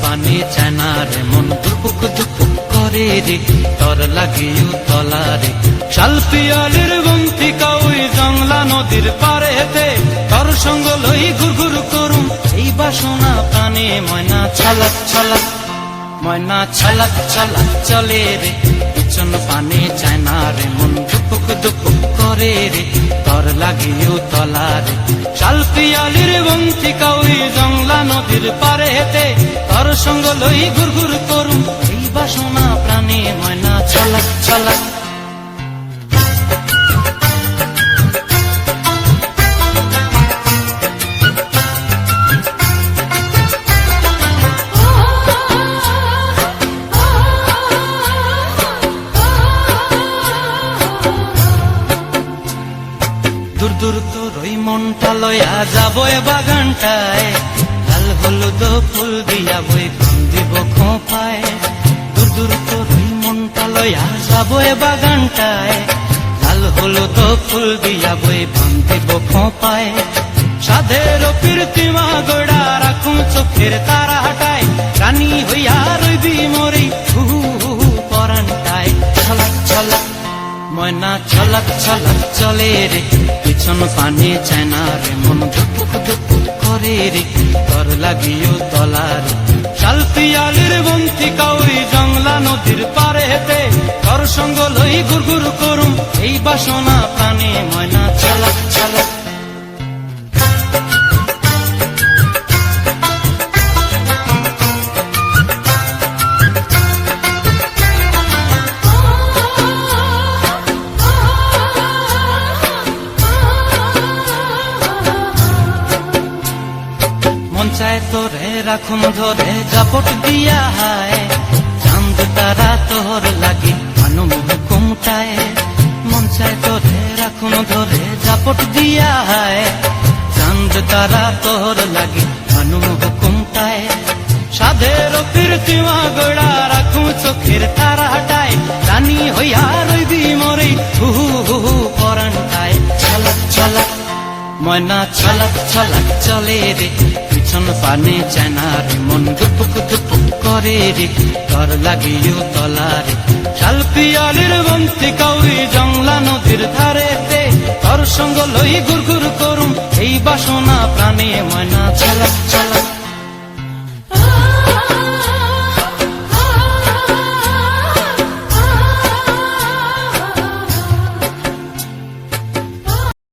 পানি চায় না রে মন দুপুক দুপুক করে রে তর লাগিও তলা রে শাল পিয়ালির বন্তিকা ওই জংলা নদীর পারেতে তর সঙ্গ লই ঘুর ঘুর করুম এই বাসনা প্রাণে ময়না ছলক ছলক ময়না ছলক ছলক চলে রে পিছন পানি চায় না রে মন দুপুক দুপুক করে রে তর লাগিও তলা রে শাল পিয়ালির বন্তিকা ওই জংলা নদীর পারেতে তর সঙ্গ লই ঘুর ঘুর করুম এই বাসনা প্রাণে ময়না ছলক ছলক দূর দূর তোর ওই মনটা লয়া যাবো এ বাগানটায় লাল হলুদ ফুল দিয়া বই দিব খোঁপায় দূর দূর তোর ওই মনটা লয়া যাবো এ বাগানটায় লাল হলুদ ফুল দিয়া বই দিব খোঁপায় সাধের কীর্তিমা গোড়া রাখুন চোখের তারা হাটায় রানী হইয়া রইবি মরি হু পরানটায় ছলক ছলক ময়না ছলক ছলক চলে রে পিছন পানি চায় না রে মন দুপুক দুপুক করে রে তর লাগিও তলা রে শাল পিয়ালির বন্তিকা ওই জংলা নদীর পারেতে তর সঙ্গ লই ঘুর ঘুর করুম এই বাসনা প্রাণে ময়না ছলক ছলক মন চায় তোরে রাখুন ধরে জাপট দিয়া হায় চাঁদ তারা তোর লাগি মানুষ কুমটায় মন চায় তোরে রাখুন ধরে জাপট দিয়া হায় চাঁদ তারা তোর লাগি মানুষ কুমটায় সাধের কীর্তিমা গোড়া রাখুন চোখের তারা হাটায় রানী হইয়া রইবি মরে হু হু পরানটায় ছলক ছলক ময়না ছলক ছলক চলে রে পিছন পানি চায় না রে মন দুপুক দুপুক করে রে তর লাগিও তলা রে শাল পিয়ালির বন্তিকা ওই জংলা নদীর ধারেতে তর সঙ্গ লই ঘুর ঘুর করুম এই বাসনা প্রাণে ময়না ছলক ছলক